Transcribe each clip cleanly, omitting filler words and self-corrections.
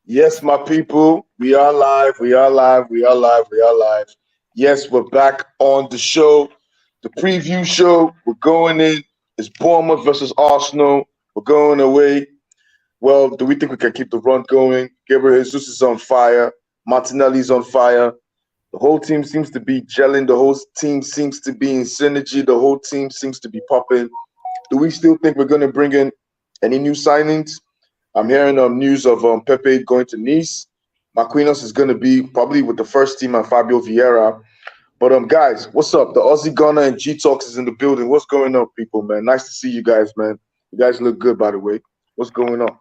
Yes, my people, we are live. We are live. We are live. We are live. Yes, we're back on the show, the preview show. We're going in. It's Bournemouth versus Arsenal. We're going away. Well, do we think we can keep the run going? Gabriel Jesus is on fire. Martinelli's on fire. The whole team seems to be gelling. The whole team seems to be in synergy. The whole team seems to be popping. Do we still think we're going to bring in any new signings? I'm hearing news of Pepe going to Nice. Marquinhos is going to be probably with the first team and Fabio Vieira. But guys, what's up? The Aussie Gunner and G Talks is in the building. What's going on, people, man? Nice to see you guys, man. You guys look good, by the way. What's going on?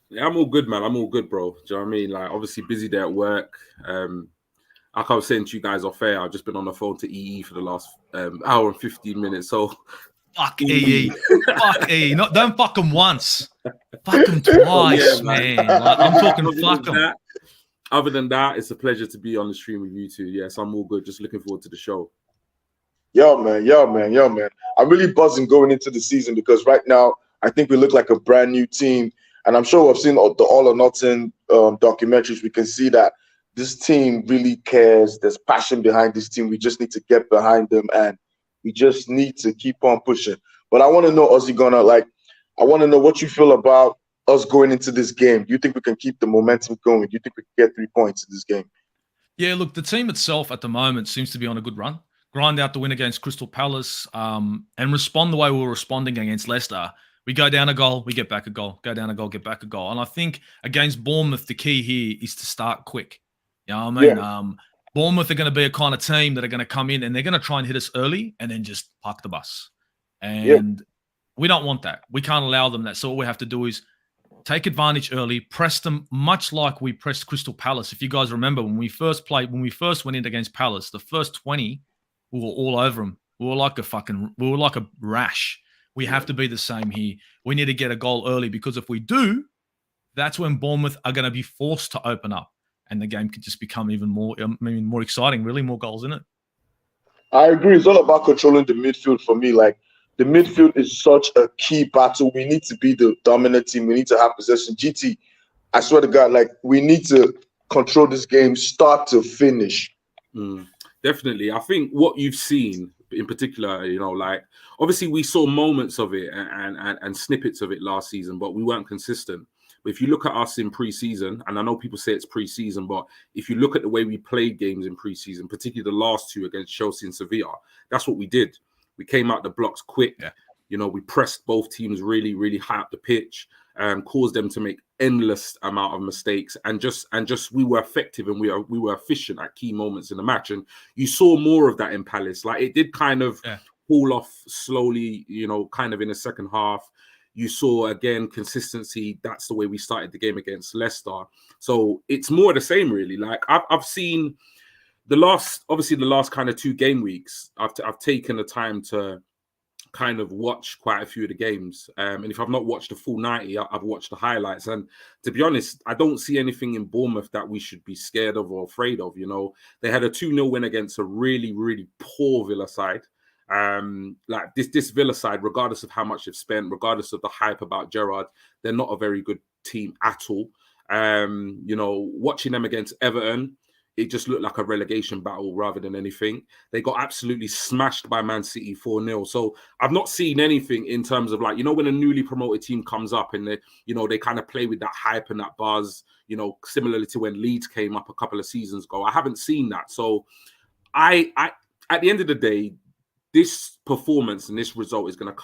Yeah, I'm all good, man. I'm all good, bro. Do you know what I mean? Like, obviously busy day at work. Like I was saying to you guys off air, I've just been on the phone to EE for the last hour and 15 minutes. So fuck EE. Fuck EE. Don't fuck them once. Fuck them twice, man. Like, I'm talking fuck them. Other than that, it's a pleasure to be on the stream with you two. Yes, I'm all good. Just looking forward to the show. Yo, man. I'm really buzzing going into the season because right now I think we look like a brand new team. And I'm sure we've seen the All or Nothing documentaries. We can see that this team really cares. There's passion behind this team. We just need to get behind them and we just need to keep on pushing. But I want to know, Aussie Gunner, I want to know what you feel about us going into this game. Do you think we can keep the momentum going? Do you think we can get 3 points in this game? Yeah, look, the team itself at the moment seems to be on a good run. Grind out the win against Crystal Palace and respond the way we were responding against Leicester. We go down a goal, we get back a goal. Go down a goal, get back a goal. And I think against Bournemouth, the key here is to start quick. You know what I mean? Yeah. Bournemouth are going to be a kind of team that are going to come in and they're going to try and hit us early and then just park the bus. And we don't want that. We can't allow them that. So all we have to do is take advantage early, press them much like we pressed Crystal Palace. If you guys remember, when we first went in against Palace, the first 20, we were all over them. We were like a rash. We have to be the same here. We need to get a goal early because if we do, that's when Bournemouth are going to be forced to open up. And the game could just become even more exciting, really, more goals in it. I agree. It's all about controlling the midfield for me. Like, the midfield is such a key battle. We need to be the dominant team. We need to have possession. GT, I swear to God, we need to control this game start to finish. Definitely. I think what you've seen in particular, obviously we saw moments of it and snippets of it last season, but we weren't consistent. But if you look at us in pre-season, and I know people say it's pre-season, but if you look at the way we played games in pre-season, particularly the last two against Chelsea and Sevilla, that's what we did. We came out the blocks quick. Yeah. We pressed both teams really, really high up the pitch, caused them to make endless amount of mistakes, and just we were effective and we were efficient at key moments in the match. And you saw more of that in Palace. Like, it did kind of fall off slowly, kind of in the second half. You saw, again, consistency. That's the way we started the game against Leicester. So it's more the same, really. Like, I've seen the last kind of 2 game weeks, I've taken the time to kind of watch quite a few of the games. And if I've not watched the full 90, I've watched the highlights. And to be honest, I don't see anything in Bournemouth that we should be scared of or afraid of. They had a 2-0 win against a really, really poor Villa side. This Villa side, regardless of how much they've spent, regardless of the hype about Gerrard, they're not a very good team at all. Watching them against Everton, it just looked like a relegation battle rather than anything. They got absolutely smashed by Man City 4-0. So I've not seen anything in terms of when a newly promoted team comes up and they kind of play with that hype and that buzz, similarly to when Leeds came up a couple of seasons ago. I haven't seen that. So I at the end of the day, this performance and this result is going to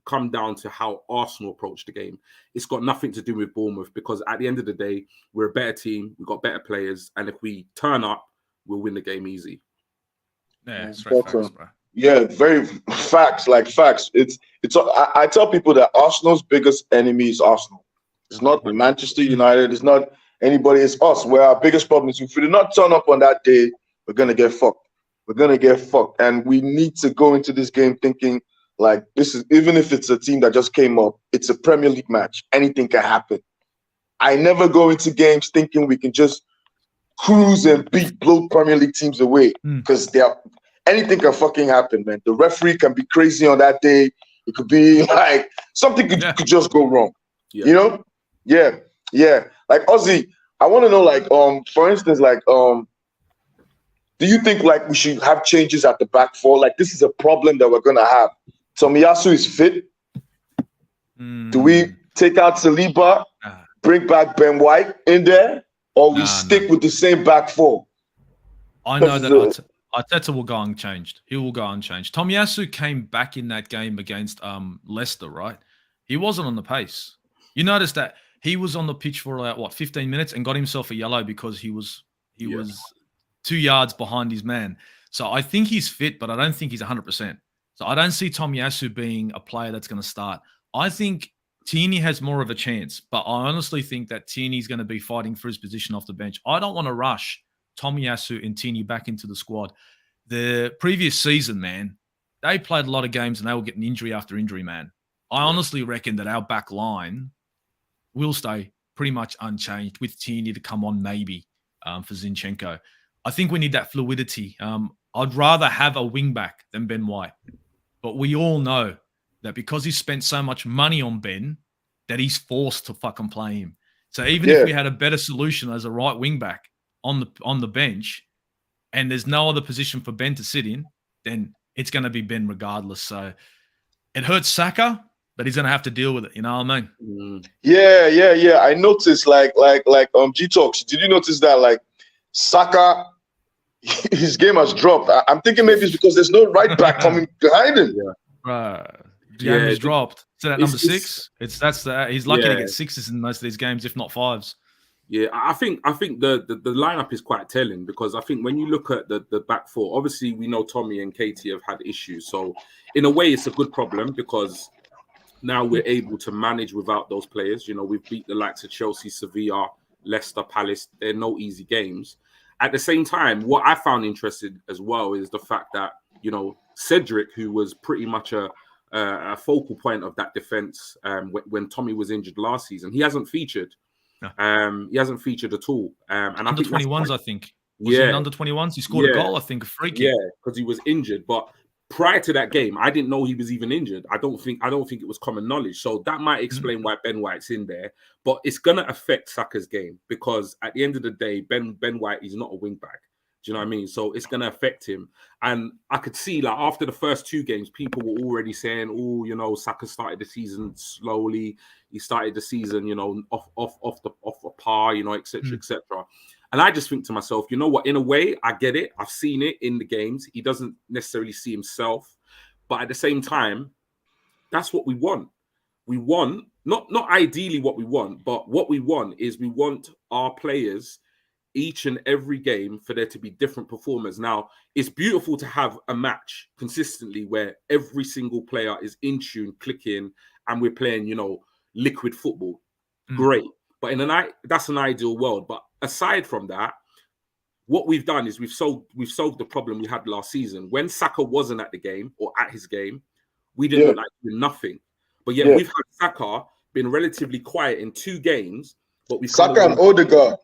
come down to how Arsenal approach the game. It's got nothing to do with Bournemouth because at the end of the day, we're a better team. We've got better players. And if we turn up, we'll win the game easy. Yeah, it's right, facts, bro. Yeah, very facts, facts. I tell people that Arsenal's biggest enemy is Arsenal. It's not Manchester United. It's not anybody. It's us. Where our biggest problem is if we do not turn up on that day, we're going to get fucked. We're going to get fucked. And we need to go into this game thinking, this is, even if it's a team that just came up, it's a Premier League match. Anything can happen. I never go into games thinking we can just cruise and blow Premier League teams away because anything can fucking happen, man. The referee can be crazy on that day. It could be something could just go wrong. Yeah. Yeah. Like Ozzy, I want to know, like, for instance, like, do you think like we should have changes at the back four? Like, this is a problem that we're gonna have. Tomiyasu is fit. Do we take out Saliba, bring back Ben White in there, or we stick with the same back four? I know that Arteta will go unchanged. He will go unchanged. Tomiyasu came back in that game against Leicester, right? He wasn't on the pace. You notice that he was on the pitch for like 15 minutes and got himself a yellow because he was 2 yards behind his man. So I think he's fit, but I don't think he's 100%. So I don't see Tomiyasu being a player that's going to start. I think Tierney has more of a chance, but I honestly think that Tierney's going to be fighting for his position off the bench. I don't want to rush Tomiyasu and Tierney back into the squad. The previous season, man, they played a lot of games and they were getting injury after injury, man. I honestly reckon that our back line will stay pretty much unchanged with Tierney to come on maybe for Zinchenko. I think we need that fluidity. I'd rather have a wing back than Ben White. But we all know that because he spent so much money on Ben, that he's forced to fucking play him. So even if we had a better solution as a right wing back on the bench, and there's no other position for Ben to sit in, then it's going to be Ben regardless. So it hurts Saka, but he's going to have to deal with it. You know what I mean? Yeah. I noticed like G-Talks. Did you notice that like Saka, his game has dropped? I'm thinking maybe it's because there's no right back coming behind him. Game has dropped. So that number 6. He's lucky to get 6s in most of these games, if not 5s. Yeah, I think the lineup is quite telling, because I think when you look at the back four, obviously we know Tommy and Katie have had issues. So in a way, it's a good problem because now we're able to manage without those players. You know, we've beat the likes of Chelsea, Sevilla, Leicester, Palace. They're no easy games. At the same time, what I found interesting as well is the fact that, you know, Cedric, who was pretty much a focal point of that defense when Tommy was injured last season, he hasn't featured. He hasn't featured at all. And under 21s, I think. Was he in under 21s? He scored a goal, I think, a free kick. Yeah, because he was injured. But prior to that game, I didn't know he was even injured. I don't think it was common knowledge. So that might explain why Ben White's in there. But it's gonna affect Saka's game, because at the end of the day, Ben White is not a wing back. Do you know what I mean? So it's gonna affect him. And I could see, like, after the first 2 games, people were already saying, "Oh, you know, Saka started the season slowly. He started the season, you know, off the par, you know, etc., etc." And I just think to myself, you know what? In a way, I get it. I've seen it in the games. He doesn't necessarily see himself, but at the same time, that's what we want. We want not ideally what we want, but what we want is we want our players each and every game for there to be different performers. Now, it's beautiful to have a match consistently where every single player is in tune, clicking, and we're playing, you know, liquid football. Great. But that's an ideal world. But aside from that, what we've done is we've solved the problem we had last season. When Saka wasn't at the game or at his game, we didn't look like doing nothing. But yet we've had Saka been relatively quiet in 2 games, but we've Saka and Odegaard.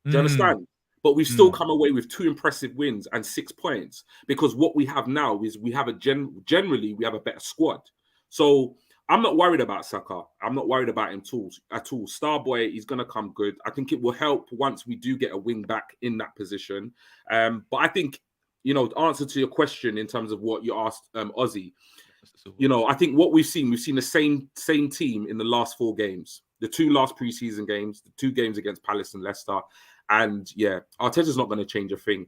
Do you understand? But we've still come away with 2 impressive wins and 6 points, because what we have now is we have generally we have a better squad. So I'm not worried about Saka. I'm not worried about him at all. Starboy, he's going to come good. I think it will help once we do get a wing back in that position. But I think, you know, the answer to your question in terms of what you asked, Ozzy, you know, I think what we've seen the same team in the last 4 games, the 2 last preseason games, the 2 games against Palace and Leicester. And yeah, Arteta's not going to change a thing.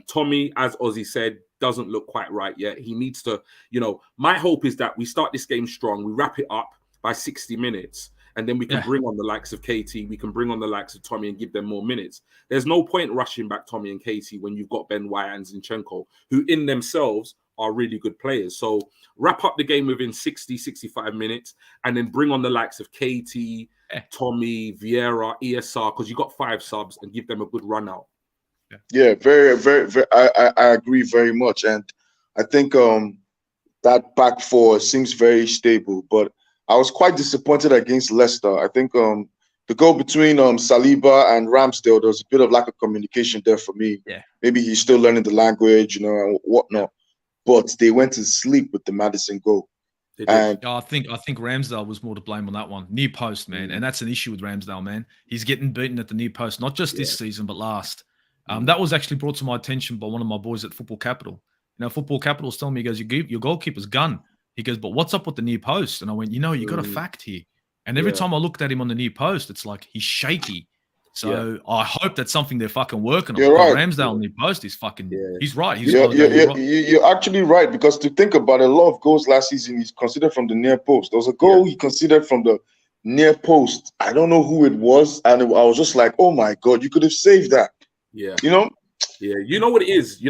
Tommy, as Ozzy said, doesn't look quite right yet. He needs to, you know, my hope is that we start this game strong, we wrap it up by 60 minutes, and then we can bring on the likes of Katie, we can bring on the likes of Tommy and give them more minutes. There's no point rushing back Tommy and Katie when you've got Ben White and Zinchenko, who in themselves are really good players. So wrap up the game within 60, 65 minutes, and then bring on the likes of Katie, Tommy, Vieira, ESR, because you got 5 subs, and give them a good run out. Yeah, very, very, very. I agree very much, and I think that back four seems very stable. But I was quite disappointed against Leicester. I think the goal between Saliba and Ramsdale, there was a bit of lack of communication there for me. Yeah, maybe he's still learning the language, you know, and whatnot. But they went to sleep with the Maddison goal. They did. And Yeah, I think Ramsdale was more to blame on that one. Near post, man. And that's an issue with Ramsdale, man. He's getting beaten at the near post, not just this season, but last. That was actually brought to my attention by one of my boys at Football Capital. Football Capital's telling me, he goes, your goalkeeper's gun. He goes, but what's up with the near post? And I went, you got a fact here. And every time I looked at him on the near post, it's like he's shaky. So I hope that's something they're fucking working on. You're right. Ramsdale on the post is fucking. He's right. You're actually right, because to think about it, a lot of goals last season he's considered from the near post. There was a goal he considered from the near post. I don't know who it was, and I was just like, oh my god, you could have saved that. Yeah, Yeah, you know what it is.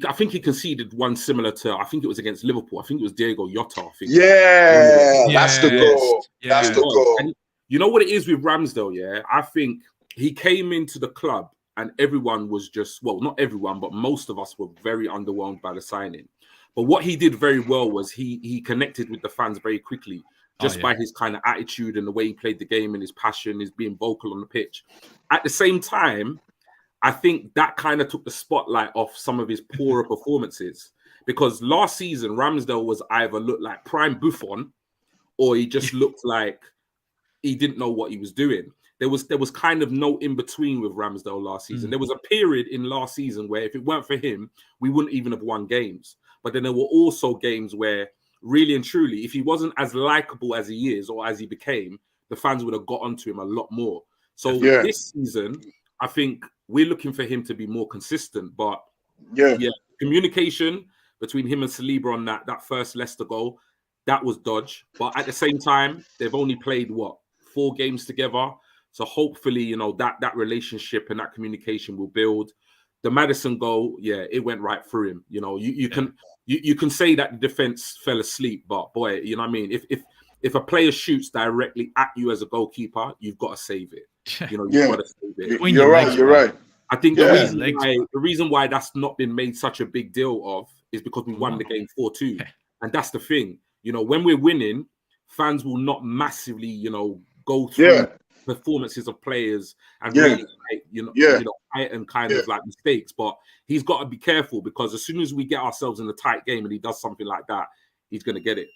I think he conceded one similar to. I think it was against Liverpool. I think it was Diego Jota. I think. That's the goal. That's the goal. And you know what it is with Ramsdale. Yeah, I think he came into the club and everyone was just, well, not everyone, but most of us were very underwhelmed by the signing. But what he did very well was he connected with the fans very quickly, just by his kind of attitude and the way he played the game and his passion, his being vocal on the pitch. At the same time, I think that kind of took the spotlight off some of his poorer performances, because last season Ramsdale was either looked like prime Buffon or he just looked like he didn't know what he was doing. There was kind of no in between with Ramsdale last season. There was a period in last season where if it weren't for him, we wouldn't even have won games. But then there were also games where really and truly, if he wasn't as likable as he is or as he became, the fans would have got onto him a lot more. So this season, I think we're looking for him to be more consistent. But communication between him and Saliba on that first Leicester goal, that was dodge. But at the same time, they've only played 4 games together. So hopefully, that relationship and that communication will build. The Maddison goal, it went right through him. You can say that the defense fell asleep, but boy, you know what I mean? If a player shoots directly at you as a goalkeeper, you've got to save it. You've got to save it. You're right. I think the reason why that's not been made such a big deal of is because we won the game 4-2. And that's the thing. When we're winning, fans will not massively, go through performances of players and really heighten kind of like mistakes. But he's got to be careful, because as soon as we get ourselves in a tight game and he does something like that, he's going to get it.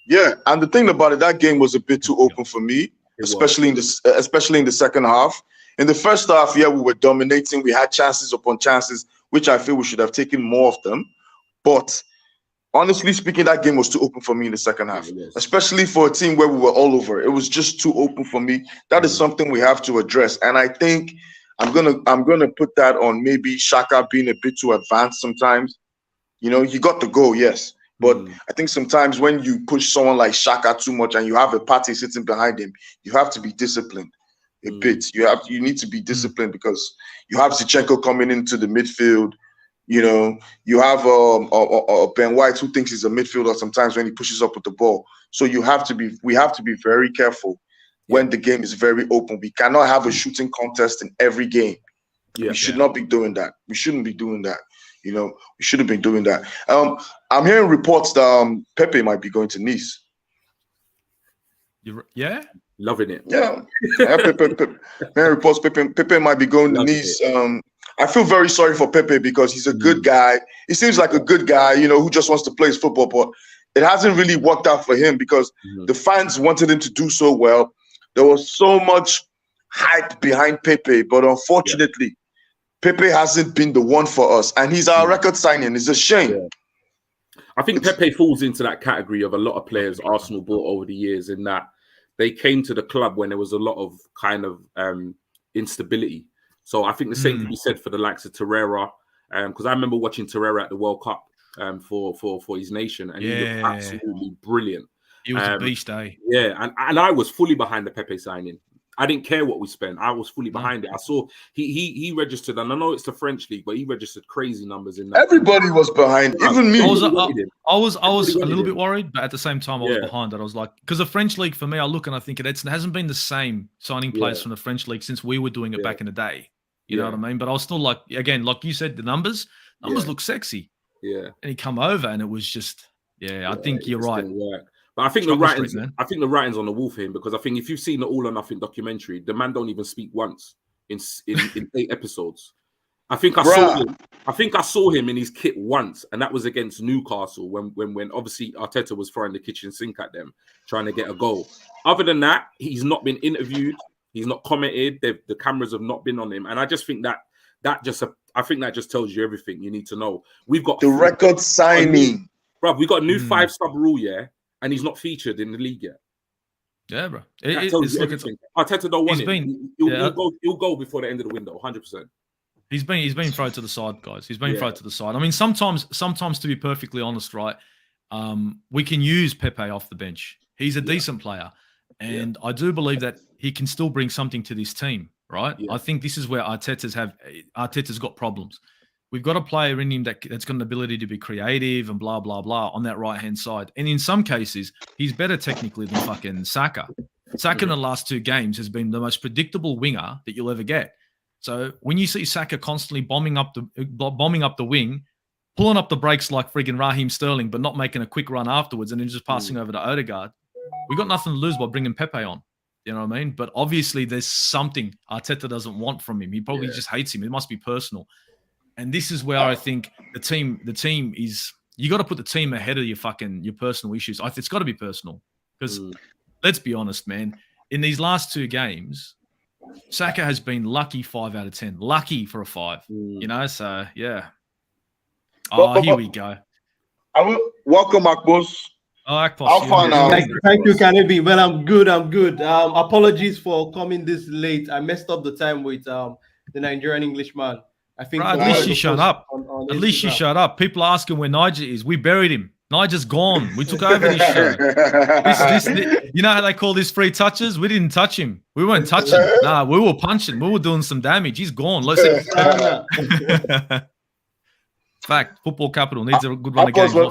Yeah, and the thing about it, that game was a bit too open for me, especially in the second half. In the first half, we were dominating. We had chances upon chances, which I feel we should have taken more of them. But honestly speaking, that game was too open for me in the second half, especially for a team where we were all over. It was just too open for me. That is something we have to address. And I think I'm gonna put that on maybe Xhaka being a bit too advanced sometimes. He got the goal, yes. But I think sometimes when you push someone like Xhaka too much and you have a party sitting behind him, you have to be disciplined a bit. You need to be disciplined, because you have Zinchenko coming into the midfield. You have Ben White, who thinks he's a midfielder sometimes when he pushes up with the ball. So we have to be very careful when the game is very open. We cannot have a shooting contest in every game. We should not be doing that. We shouldn't be doing that. We shouldn't be doing that. I'm hearing reports that Pepe might be going to Nice. Loving it. Pepe reports Pepe might be going to Nice. I feel very sorry for Pepe, because he's a good guy. He seems like a good guy, who just wants to play his football. But it hasn't really worked out for him, because the fans wanted him to do so well. There was so much hype behind Pepe, but unfortunately, Pepe hasn't been the one for us. And he's our record signing. It's a shame. Yeah. I think Pepe falls into that category of a lot of players Arsenal bought over the years, in that they came to the club when there was a lot of kind of instability. So I think the same can be said for the likes of Torreira, because I remember watching Torreira at the World Cup for his nation, and he looked absolutely brilliant. He was a beast, eh? Yeah, and I was fully behind the Pepe signing. I didn't care what we spent. I was fully behind it. I saw he registered, and I know it's the French league, but he registered crazy numbers in that. Everybody was behind, even me. I was a little bit worried, but at the same time, I was behind it. I was like, because the French league, for me, I look and I think it hasn't been the same signing players from the French league since we were doing it back in the day. You know what I mean? But I was still like, again, like you said, the numbers look sexy. Yeah. And he come over, and it was just, I think you're right. But I think the writing's on the wall for him, because I think if you've seen the All or Nothing documentary, the man don't even speak once in 8 episodes. I think I saw him. I think I saw him in his kit once, and that was against Newcastle when obviously Arteta was throwing the kitchen sink at them, trying to get a goal. Other than that, he's not been interviewed. He's not commented. The cameras have not been on him, and I just think that just tells you everything you need to know. We've got the record signing, bro. We got a new 5-sub rule, yeah, and he's not featured in the league yet. Yeah, bro. Arteta don't want him. He'll go before the end of the window, 100%. He's been thrown to the side, guys. He's been thrown to the side. I mean, sometimes, to be perfectly honest, right, we can use Pepe off the bench. He's a decent player, and I do believe that he can still bring something to this team, right? Yeah. I think this is where Arteta's got problems. We've got a player in him that's got an ability to be creative and blah, blah, blah on that right-hand side. And in some cases, he's better technically than fucking Saka. Saka in the last 2 games has been the most predictable winger that you'll ever get. So when you see Saka constantly bombing up the wing, pulling up the brakes like friggin' Raheem Sterling, but not making a quick run afterwards and then just passing over to Odegaard, we got nothing to lose by bringing Pepe on. You know what I mean? But obviously there's something Arteta doesn't want from him. He probably just hates him. It must be personal. And this is where I think the team is, you got to put the team ahead of your personal issues. It's got to be personal because let's be honest, man, in these last 2 games, Saka has been lucky 5 out of 10. Lucky for a 5. You know, so yeah. Here we go. Welcome, Akpos. Akpos. Thank you, Kennedy. Well, I'm good. Apologies for coming this late. I messed up the time with the Nigerian Englishman. I think at least you shut up. At least you shut up. People are asking where Niger is. We buried him. Niger's gone. We took over this show. You know how they call this free touches? We didn't touch him. We weren't touching. Nah, we were punching. We were doing some damage. He's gone. Fact, football capital needs a good run again. We're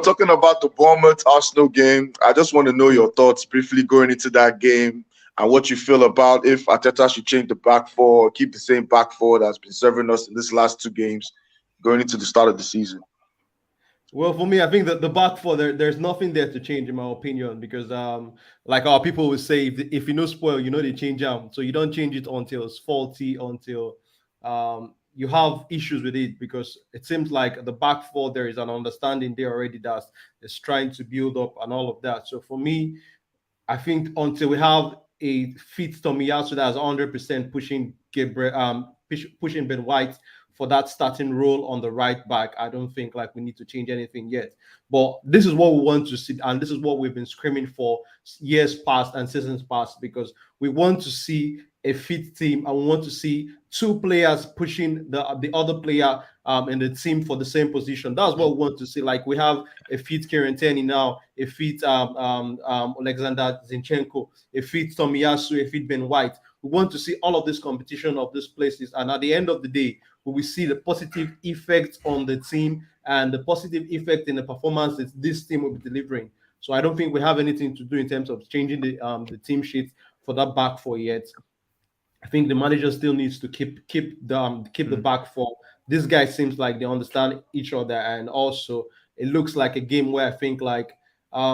talking about the Bournemouth Arsenal game. I just want to know your thoughts briefly going into that game and what you feel about if Arteta should change the back 4 or keep the same back 4 that's been serving us in this last 2 games going into the start of the season. Well, for me, I think that the back 4, there's nothing there to change, in my opinion, because like our people would say, if you know spoil, you know they change them. So you don't change it until it's faulty, until you have issues with it, because it seems like the back 4, there is an understanding there already that's trying to build up and all of that. So for me, I think until we have a fit Tomiyasu that's 100% pushing pushing Ben White for that starting role on the right back, I don't think like we need to change anything yet. But this is what we want to see, and this is what we've been screaming for years past and seasons past, because we want to see a fit team, and we want to see 2 players pushing the other player in the team for the same position. That's what we want to see. Like we have a fit Kieran Tierney now, a fit Alexander Zinchenko, a fit Tomiyasu, a fit Ben White. We want to see all of this competition of these places, and at the end of the day, we will see the positive effect on the team and the positive effect in the performance that this team will be delivering. So I don't think we have anything to do in terms of changing the team sheet for that back 4 yet. I think the manager still needs to keep the back 4. This guy seems like they understand each other, and also it looks like a game where I think like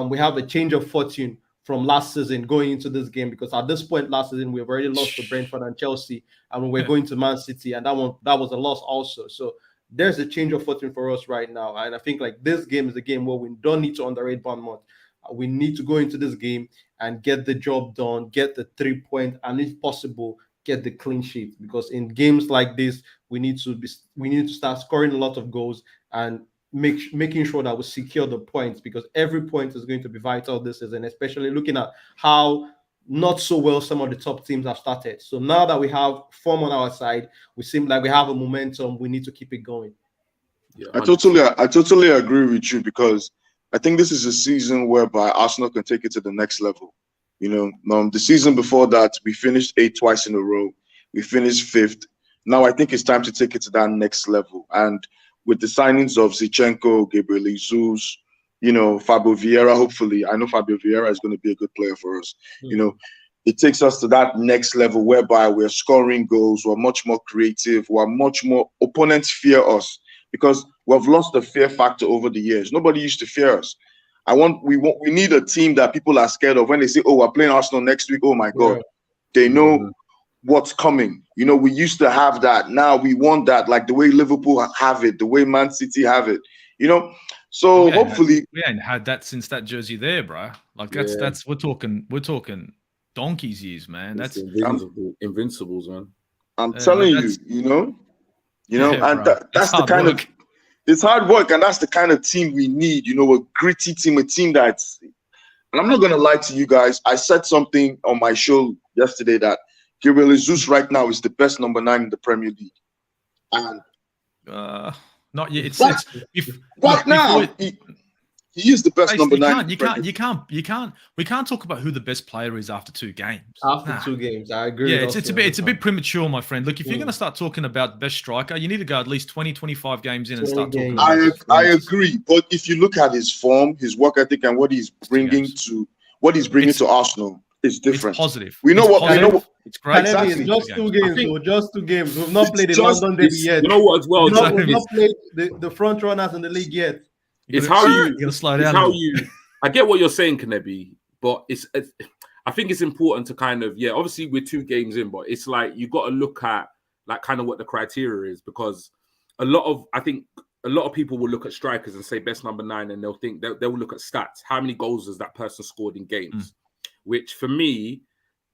we have a change of fortune from last season going into this game, because at this point last season we've already lost to Brentford and Chelsea, and we're going to Man City, and that was a loss also. So there's a change of fortune for us right now, and I think like this game is a game where we don't need to underrate Bournemouth. We need to go into this game and get the job done, get the 3 point, and if possible, get the clean sheet, because in games like this, we need to start scoring a lot of goals and making sure that we secure the points, because every point is going to be vital this season, especially looking at how not so well some of the top teams have started. So now that we have form on our side, we seem like we have a momentum. We need to keep it going. Yeah, I totally agree with you, because I think this is a season whereby Arsenal can take it to the next level. You know, the season before that, we finished 8th twice in a row. We finished 5th. Now I think it's time to take it to that next level. And with the signings of Zinchenko, Gabriel Jesus, you know, Fabio Vieira, hopefully, I know Fabio Vieira is going to be a good player for us. You know, it takes us to that next level whereby we're scoring goals, we're much more creative, we're much more, opponents fear us, because we've lost the fear factor over the years. Nobody used to fear us. We need a team that people are scared of when they say, oh, we're playing Arsenal next week. Oh my God. They know what's coming. You know, we used to have that. Now we want that, like the way Liverpool have it, the way Man City have it. You know, so hopefully we ain't had that since that jersey there, bro. Like that's we're talking donkey's years, man. That's invincibles, man. I'm telling you, you know, and that's the kind work. of it's hard work, and that's the kind of team we need. You know, a gritty team, a team that's. And I'm not gonna lie to you guys. I said something on my show yesterday that Gabriel Jesus right now is the best number 9 in the Premier League, and not yet. It's right now. He is the best number 9. We can't talk about who the best player is after 2 games. After 2 games, I agree. Yeah, it's a bit premature, my friend. Look, if you're going to start talking about best striker, you need to go at least 20, 25 games in and start talking about I agree, but if you look at his form, his work ethic, and what he's bringing to Arsenal, it's different. It's positive. We know it's great. Exactly. It's just 2 games. Just 2 games. We've not played the London derby yet. You know what? As well, we've not played the front runners in the league yet. It's how you gotta slow down. I get what you're saying, Kanebi, but I think it's important to kind of obviously we're 2 games in, but it's like you got to look at like kind of what the criteria is, because a lot of people will look at strikers and say best number 9, and they'll think they'll look at stats. How many goals has that person scored in games? Which for me,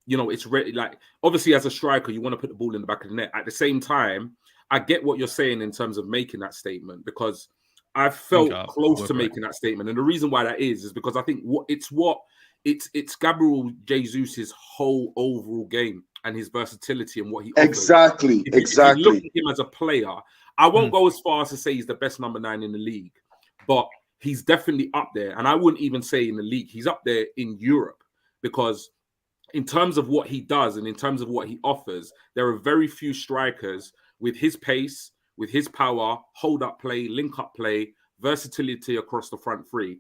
you know, it's really like obviously as a striker you want to put the ball in the back of the net. At the same time, I get what you're saying in terms of making that statement, because I've felt close to making that statement, and the reason why that is because I think it's Gabriel Jesus's whole overall game and his versatility and what he offers. Exactly. If you look at him as a player, I won't go as far as to say he's the best number 9 in the league, but he's definitely up there, and I wouldn't even say in the league. He's up there in Europe, because in terms of what he does and in terms of what he offers, there are very few strikers with his pace, with his power, hold-up play, link-up play, versatility across the front 3.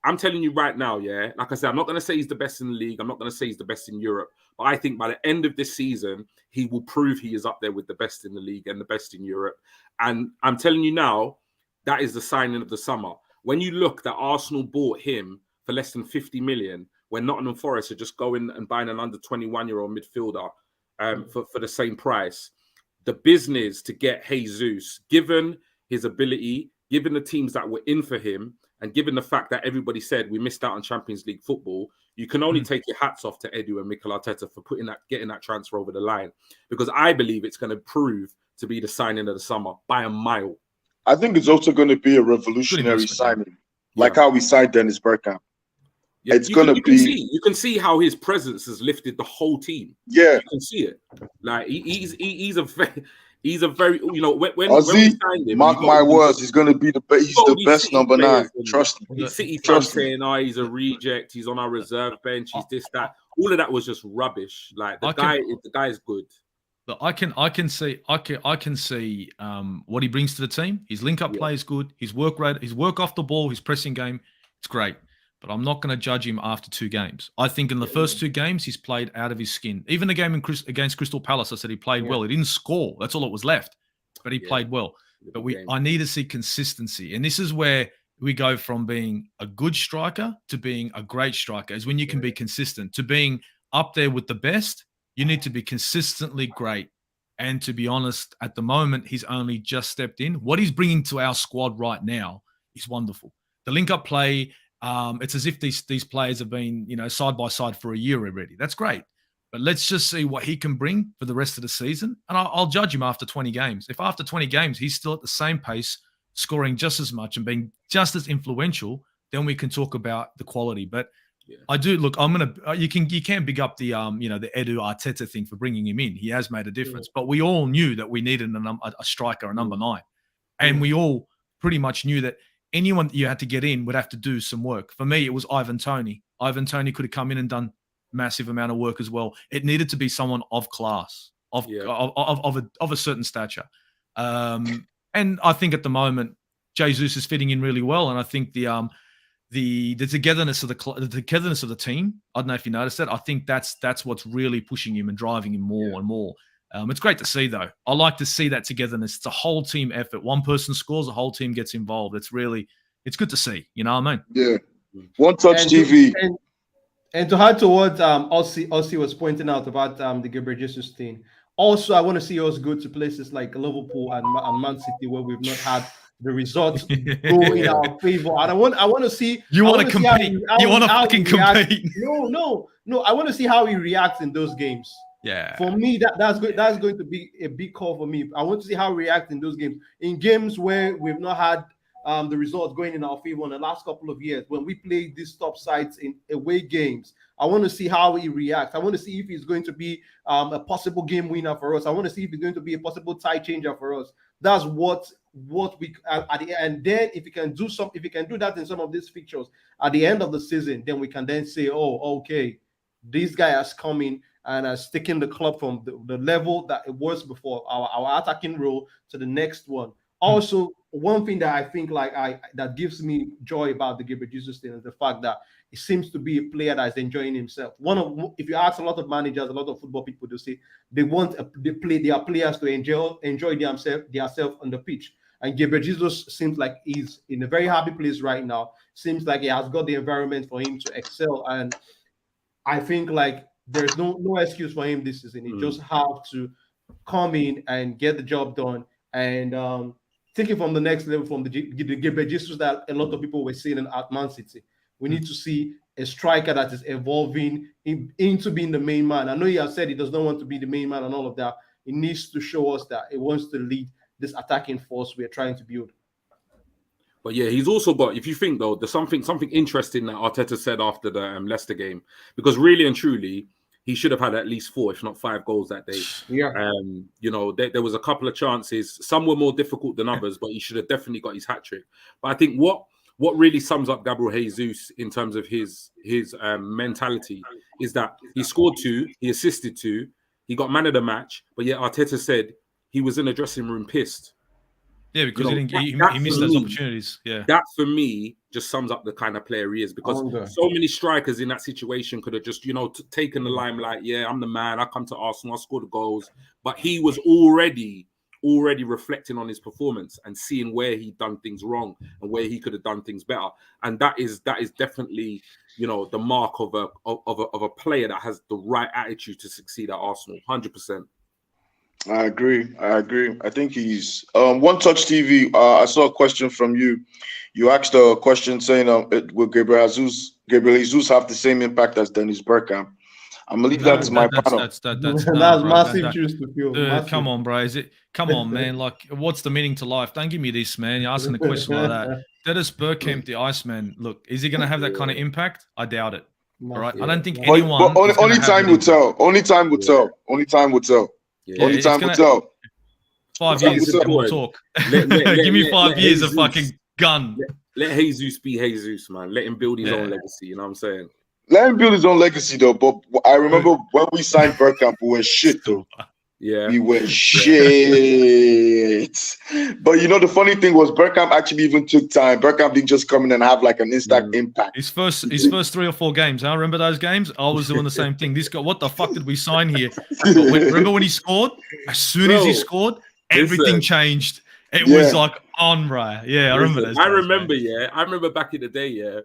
I'm telling you right now, like I said, I'm not going to say he's the best in the league. I'm not going to say he's the best in Europe. But I think by the end of this season, he will prove he is up there with the best in the league and the best in Europe. And I'm telling you now, that is the signing of the summer. When you look that Arsenal bought him for less than 50 million, when Nottingham Forest are just going and buying an under 21-year-old midfielder for the same price, the business to get Jesus, given his ability, given the teams that were in for him, and given the fact that everybody said we missed out on Champions League football, you can only take your hats off to Edu and Mikel Arteta for getting that transfer over the line, because I believe it's going to prove to be the signing of the summer by a mile. I think it's also going to be a revolutionary signing, like how we signed Dennis Bergkamp. Yeah, you can see how his presence has lifted the whole team. Yeah, you can see it. Like he's a very you know when we signed him, mark my words, he's going to be the best number 9. Trust me. City fans saying, he's a reject. He's on our reserve bench. He's this, that. All of that was just rubbish. Like the guy is good. But I can see what he brings to the team. His link-up play is good. His work rate, his work off the ball, his pressing game, it's great. But I'm not going to judge him after 2 games. I think in the first 2 games, he's played out of his skin. Even the game against Crystal Palace, I said he played well. He didn't score. That's all that was left. But he played well. But I need to see consistency. And this is where we go from being a good striker to being a great striker, is when you can be consistent. To being up there with the best, you need to be consistently great. And to be honest, at the moment, he's only just stepped in. What he's bringing to our squad right now is wonderful. The link-up play, it's as if these players have been, side by side for a year already. That's great. But let's just see what he can bring for the rest of the season. And I'll judge him after 20 games. If after 20 games, he's still at the same pace, scoring just as much and being just as influential, then we can talk about the quality. But I do look. You can't big up the the Edu Arteta thing for bringing him in. He has made a difference. But we all knew that we needed a striker, a number 9, and we all pretty much knew that anyone that you had to get in would have to do some work. For me, it was Ivan Toney. Ivan Toney could have come in and done massive amount of work as well. It needed to be someone of class, of a certain stature. And I think at the moment, Jesus is fitting in really well. And I think the togetherness of the team. I don't know if you noticed that. I think that's what's really pushing him and driving him more and more. It's great to see, though. I like to see that togetherness. It's a whole team effort. One person scores, the whole team gets involved. It's good to see. You know what I mean? Yeah. One touch TV. And to add to what Ossie was pointing out about the Gabriel Jesus thing, also I want to see us go to places like Liverpool and Man City where we've not had the results go in our favor. And I want to see You want to compete. You want to how fucking he reacts. compete. No. I want to see how he reacts in those games. Yeah. For me, that's going to be a big call for me. I want to see how he reacts in those games. In games where we've not had the results going in our favor in the last couple of years, when we play these top sides in away games, I want to see how he reacts. I want to see if he's going to be a possible game winner for us. I want to see if he's going to be a possible tie changer for us. That's what we at the end. Then if he can do that in some of these fixtures at the end of the season, then we can then say, oh, okay, this guy has come in and has taken the club from the level that it was before, our attacking role, to the next one. Also, one thing that I think that gives me joy about the Gabriel Jesus thing is the fact that he seems to be a player that is enjoying himself. If you ask a lot of managers, a lot of football people, to say they want their players to enjoy themselves on the pitch. And Gabriel Jesus seems like he's in a very happy place right now. Seems like he has got the environment for him to excel. And I think there's no excuse for him this season. He just have to come in and get the job done and take it from the next level, from the Gabriel Jesus that a lot of people were seeing at Man City. We need to see a striker that is evolving into being the main man. I know he has said he does not want to be the main man and all of that. He needs to show us that he wants to lead this attacking force we are trying to build. But yeah, he's also got, if you think though, there's something interesting that Arteta said after the Leicester game, because really and truly, he should have had at least 4, if not 5 goals that day. Yeah. There was a couple of chances. Some were more difficult than others, but he should have definitely got his hat trick. But I think what really sums up Gabriel Jesus in terms of his mentality is that he scored 2, he assisted 2, he got man of the match, but yet Arteta said he was in the dressing room pissed. Yeah, because he missed those opportunities. Yeah, that for me just sums up the kind of player he is, because so many strikers in that situation could have just taken the limelight. Yeah, I'm the man. I come to Arsenal. I score the goals, but he was already reflecting on his performance and seeing where he'd done things wrong and where he could have done things better. And that is definitely the mark of a player that has the right attitude to succeed at Arsenal. 100%. I agree. I think he's One Touch TV. I saw a question from you. You asked a question saying, "Will Gabriel Jesus have the same impact as Dennis Bergkamp?" I'm gonna leave that to my panel. That's massive juice to feel. Come on, bro. Come on, man. What's the meaning to life? Don't give me this, man. You're asking a question like that. Dennis Bergkamp, the Iceman. Look, is he going to have that kind of impact? I doubt it. All right. I don't think anyone. But only time will tell. Only time will tell. Only time will tell. Only time will tell. 5 years and we'll talk. Give me 5 years of fucking gun. Let Jesus be Jesus, man. Let him build his own legacy. You know what I'm saying? Let him build his own legacy, though. But I remember when we signed Bergkamp, we were shit, though. Yeah, we were shit. But the funny thing was, Bergkamp actually even took time. Bergkamp didn't just come in and have an instant impact. His first 3 or 4 games. I remember those games. I was doing the same thing. This guy, what the fuck did we sign here? Remember when he scored? As soon as he scored, everything changed. It was on, right? Yeah, I remember those. I remember back in the day. Yeah.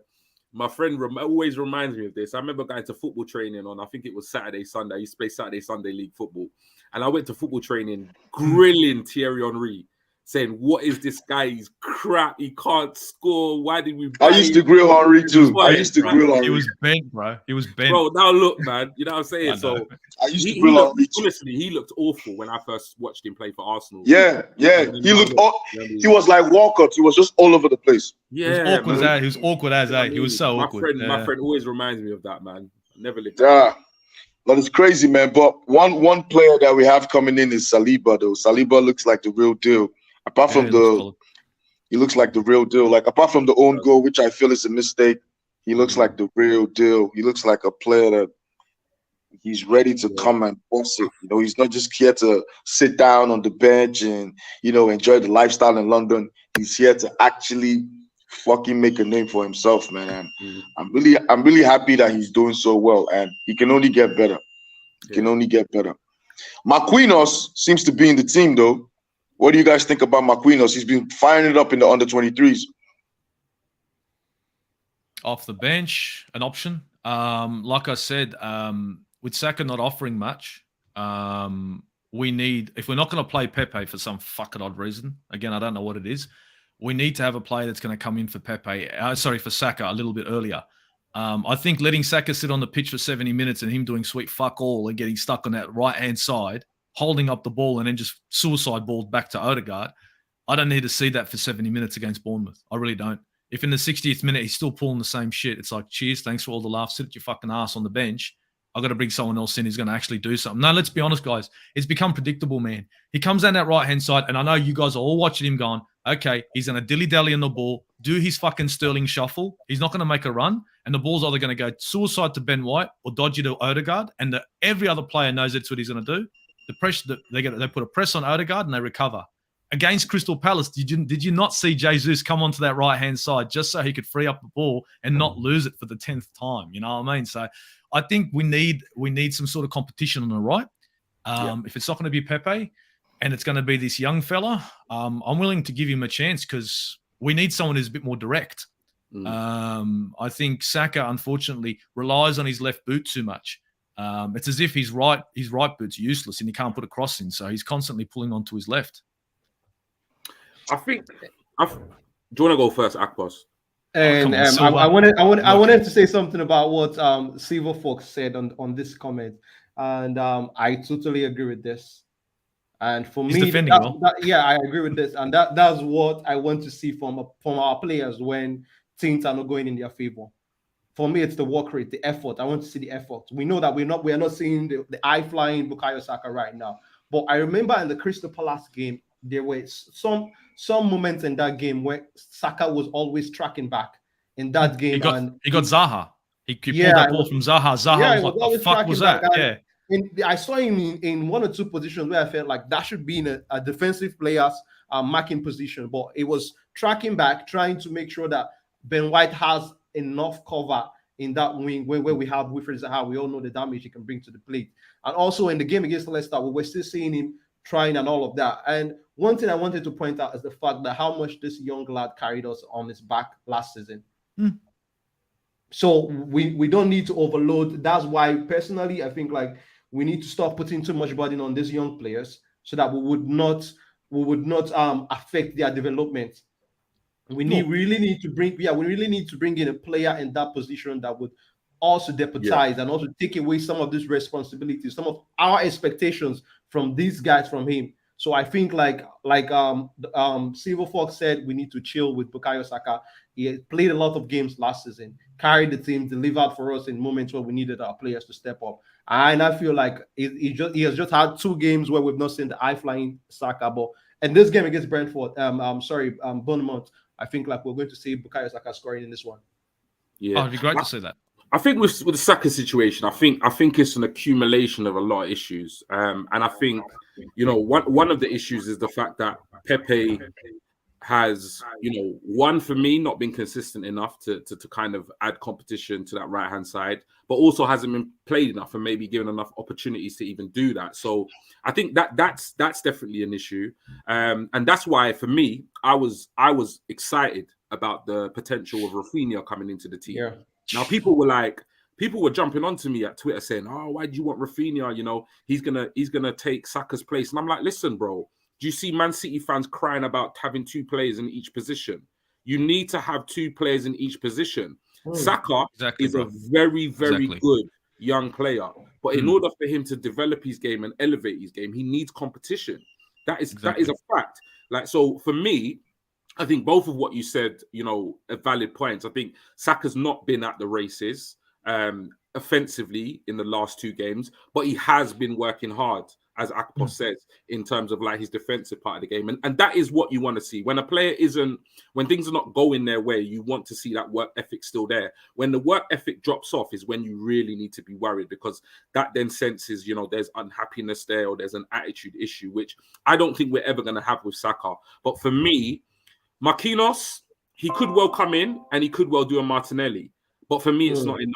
My friend always reminds me of this. I remember going to football training on, I think it was Saturday, Sunday. I used to play Saturday, Sunday league football. And I went to football training grilling Thierry Henry, saying, what is this guy? He's crap. He can't score. Why did we buy I used to grill Henry too. I used to grill Henry. He was bent, bro. He was bent. Bro, now look, man. You know what I'm saying? So I used to grill Henry too. Honestly, he looked awful when I first watched him play for Arsenal. Yeah. He looked he was like Walcott. He was just all over the place. Yeah. He was awkward as He was so awkward. My friend always reminds me of that, man. Never lived. Yeah. But it's crazy, man. But one player that we have coming in is Saliba, though. Saliba looks like the real deal. Apart from he looks like the real deal. Apart from the own goal, which I feel is a mistake, he looks like the real deal. He looks like a player that he's ready to come and boss it. He's not just here to sit down on the bench and enjoy the lifestyle in London. He's here to actually fucking make a name for himself, man. And I'm really happy that he's doing so well, and he can only get better. Marquinhos seems to be in the team, though. What do you guys think about Marquinhos? He's been firing it up in the under-23s. Off the bench, an option. Like I said, with Saka not offering much, we need, if we're not going to play Pepe for some fucking odd reason, again, I don't know what it is, we need to have a player that's going to come in for for Saka a little bit earlier. I think letting Saka sit on the pitch for 70 minutes and him doing sweet fuck all and getting stuck on that right-hand side, holding up the ball and then just suicide balled back to Odegaard, I don't need to see that for 70 minutes against Bournemouth. I really don't. If in the 60th minute he's still pulling the same shit, it's like, cheers, thanks for all the laughs, sit your fucking ass on the bench. I've got to bring someone else in who's going to actually do something. No, let's be honest, guys. It's become predictable, man. He comes down that right-hand side, and I know you guys are all watching him going, okay, he's going to dilly-dally on the ball, do his fucking Sterling shuffle. He's not going to make a run, and the ball's either going to go suicide to Ben White or dodgy to Odegaard, and every other player knows that's what he's going to do. The pressure, they put a press on Odegaard, and they recover. Against Crystal Palace, did you not see Jesus come onto that right-hand side just so he could free up the ball and not lose it for the 10th time? You know what I mean? So I think we need some sort of competition on the right. If it's not going to be Pepe and it's going to be this young fella, I'm willing to give him a chance because we need someone who's a bit more direct. I think Saka, unfortunately, relies on his left boot too much. It's as if his right boot's useless and he can't put a cross in, so he's constantly pulling onto his left. I think. Do you want to go first, Akbos? And I wanted to say something about what Silver Fox said on this comment, and I totally agree with this. And for me, I agree with this, and that's what I want to see from our players when things are not going in their favor. For me, it's the work rate, the effort. I want to see the effort. We know that we are not seeing the eye flying Bukayo Saka right now. But I remember in the Crystal Palace game, there were some moments in that game where Saka was always tracking back in that game. He got Zaha. He pulled that ball from Zaha. Zaha was like, the fuck was that? I saw him in one or two positions where I felt like that should be in a defensive player's marking position. But it was tracking back, trying to make sure that Ben White has enough cover in that wing where we have Wilfried Zaha. We all know the damage he can bring to the plate. And also in the game against Leicester, we were still seeing him trying and all of that. And one thing I wanted to point out is the fact that how much this young lad carried us on his back last season. So we don't need to overload. That's why personally I think like we need to stop putting too much burden on these young players so that we would not affect their development. We really need to bring in a player in that position that would also deputize and also take away some of these responsibilities, some of our expectations from these guys, from him. So I think like Silver Fox said, we need to chill with Bukayo Saka. He played a lot of games last season, carried the team, delivered for us in moments where we needed our players to step up. And I feel like he has just had 2 games where we've not seen the eye-flying Saka. But in this game against Brentford, Bournemouth, I think like we're going to see Bukayo Saka scoring in this one. Yeah, it'd be great to see that. I think with the Saka situation, I think it's an accumulation of a lot of issues, and I think one of the issues is the fact that Pepe has one, for me, not been consistent enough to kind of add competition to that right hand side, but also hasn't been played enough and maybe given enough opportunities to even do that. So I think that's definitely an issue, and that's why for me I was excited about the potential of Rafinha coming into the team. Yeah. Now people were jumping onto me at Twitter saying, "Oh, why do you want Rafinha? He's gonna take Saka's place." And I'm like, "Listen, bro, do you see Man City fans crying about having 2 players in each position? You need to have 2 players in each position." Saka is a very, very good young player, but in order for him to develop his game and elevate his game, he needs competition. That is a fact. Like, so for me, I think both of what you said, are valid points. I think Saka's not been at the races offensively in the last 2 games, but he has been working hard, as Akpos says, in terms of like his defensive part of the game. And that is what you want to see. When a player when things are not going their way, you want to see that work ethic still there. When the work ethic drops off is when you really need to be worried, because that then senses, there's unhappiness there or there's an attitude issue, which I don't think we're ever going to have with Saka. But for me, Marquinhos, he could well come in and he could well do a Martinelli. But for me, it's not enough.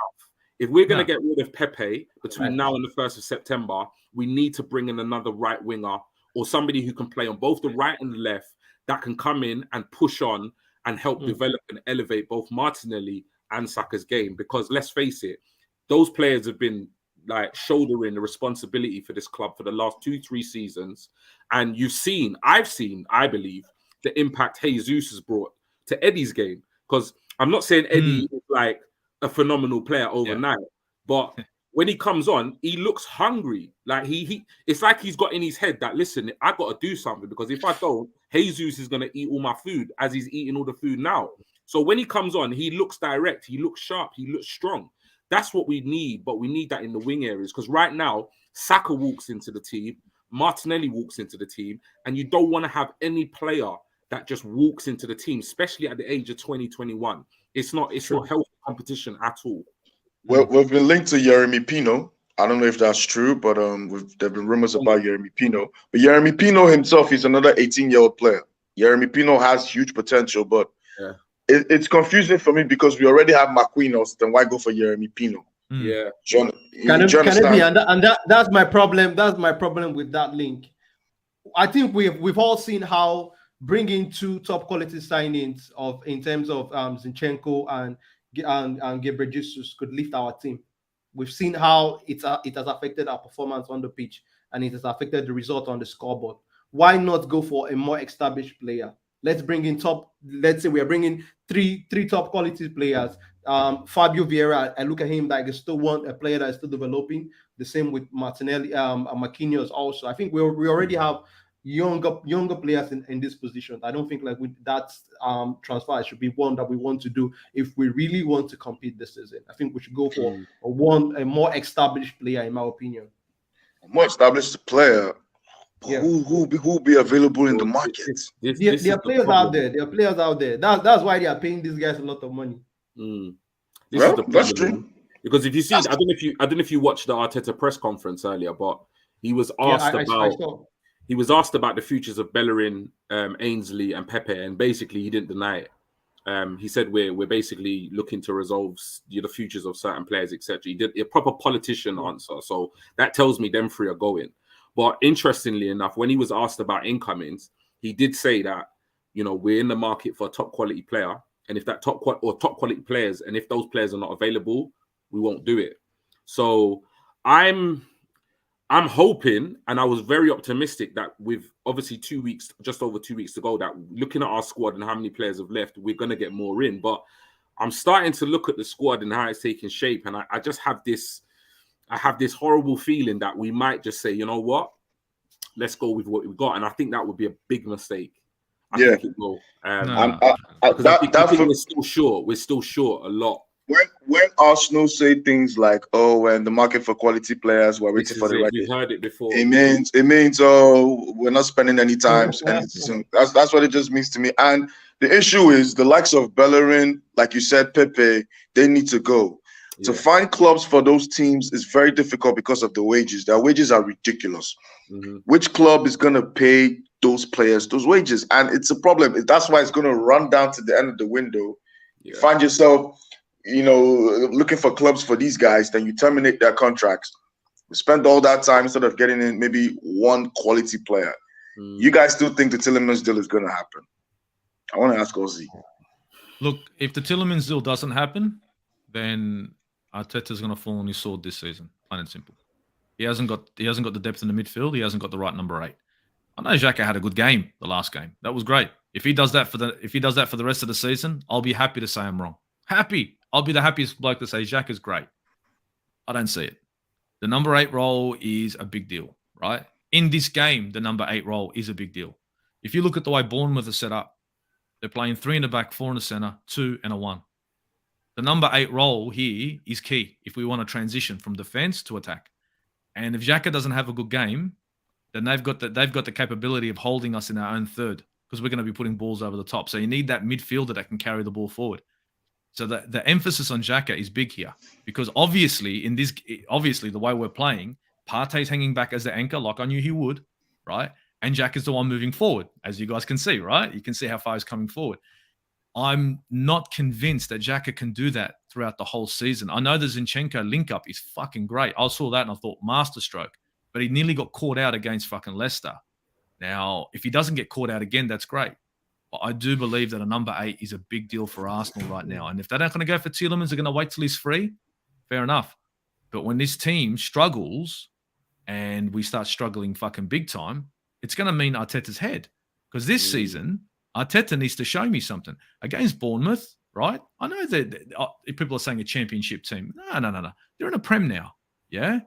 If we're going to get rid of Pepe between now and the 1st of September, we need to bring in another right winger or somebody who can play on both the right and the left that can come in and push on and help develop and elevate both Martinelli and Saka's game, because let's face it, those players have been like shouldering the responsibility for this club for the last 2-3 seasons. And I've seen, I believe, the impact Jesus has brought to Eddie's game. Because I'm not saying Eddie is like a phenomenal player overnight, but when he comes on, he looks hungry. Like it's like he's got in his head that, listen, I got to do something, because if I don't, Jesus is going to eat all my food as he's eating all the food now. So when he comes on, he looks direct, he looks sharp, he looks strong. That's what we need, but we need that in the wing areas, because right now, Saka walks into the team, Martinelli walks into the team, and you don't want to have any player that just walks into the team, especially at the age of 2021. It's not healthy competition at all. Well, we've been linked to Jeremy Pino. I don't know if that's true, but there've been rumors about Jeremy Pino. But Jeremy Pino himself is another 18-year-old player. Jeremy Pino has huge potential, but it's confusing for me because we already have Marquinhos. Then why go for Jeremy Pino? Yeah, can it be? And that's my problem. That's my problem with that link. I think we've all seen how bringing two top quality signings in terms of Zinchenko and Gabriel Jesus could lift our team. We've seen how it has affected our performance on the pitch, and it has affected the result on the scoreboard. Why not go for a more established player? Let's bring in let's say we are bringing three top quality players. Fabio Vieira, I look at him like still a player that is still developing. The same with Martinelli, Marquinhos also. I think we already have younger players in this position. I don't think like that transfer should be one that we want to do if we really want to compete this season. I think we should go for a more established player, in my opinion. A more established player. Yeah. Who be available in the market? There are players out there. There are players out there. That's why they are paying these guys a lot of money. That's true. Because if you see, I don't know if you watched the Arteta press conference earlier, but he was asked he was asked about the futures of Bellerin, Ainsley, and Pepe, and basically he didn't deny it. He said we're basically looking to resolve the futures of certain players, etc. He did a proper politician answer, so that tells me them three are going. But interestingly enough, when he was asked about incomings, he did say that, we're in the market for a top quality player. And if that top quality players, and if those players are not available, we won't do it. So I'm hoping, and I was very optimistic that with obviously just over 2 weeks to go, that looking at our squad and how many players have left, we're going to get more in. But I'm starting to look at the squad and how it's taking shape. And I just have this horrible feeling that we might just say, you know what, let's go with what we've got. And I think that would be a big mistake. I think it will. Because I think we're still short. We're still short a lot. When Arsenal say things like, "Oh, when the market for quality players, we're waiting for the right," we've heard it before. It means oh, we're not spending any time. That's what it just means to me. And the issue is the likes of Bellerin, like you said, Pepe, they need to go. To find clubs for those teams is very difficult because of the wages. Their wages are ridiculous. Which club is going to pay those players those wages? And it's a problem. That's why it's going to run down to the end of the window. You find yourself, looking for clubs for these guys, then you terminate their contracts. We spend all that time instead of getting in maybe one quality player. You guys still think the Tielemans deal is going to happen? I want to ask Ozzy. Look, if the Tielemans deal doesn't happen, then Arteta's going to fall on his sword this season, plain and simple. He hasn't got the depth in the midfield. He hasn't got the right number 8. I know Xhaka had a good game the last game. That was great. If he does that for the rest of the season, I'll be happy to say I'm wrong. Happy. I'll be the happiest bloke to say Xhaka's great. I don't see it. The number 8 role is a big deal, right? In this game, the number 8 role is a big deal. If you look at the way Bournemouth are set up, they're playing 3 in the back, 4 in the center, 2 and a 1. The number 8 role here is key if we want to transition from defense to attack. And if Xhaka doesn't have a good game, then they've got the capability of holding us in our own third, because we're going to be putting balls over the top. So you need that midfielder that can carry the ball forward. So the emphasis on Xhaka is big here, because obviously the way we're playing, Partey's hanging back as the anchor, like I knew he would, right? And Xhaka's the one moving forward, as you guys can see, right? You can see how far he's coming forward. I'm not convinced that Xhaka can do that throughout the whole season. I know the Zinchenko link-up is fucking great. I saw that and I thought, masterstroke. But he nearly got caught out against fucking Leicester. Now, if he doesn't get caught out again, that's great. But I do believe that a number 8 is a big deal for Arsenal right now. And if they're not going to go for Tielemans, they're going to wait till he's free. Fair enough. But when this team struggles and we start struggling fucking big time, it's going to mean Arteta's head. Because this season, Arteta needs to show me something. Against Bournemouth, right? I know that people are saying a championship team. No. They're in a Prem now. Yeah?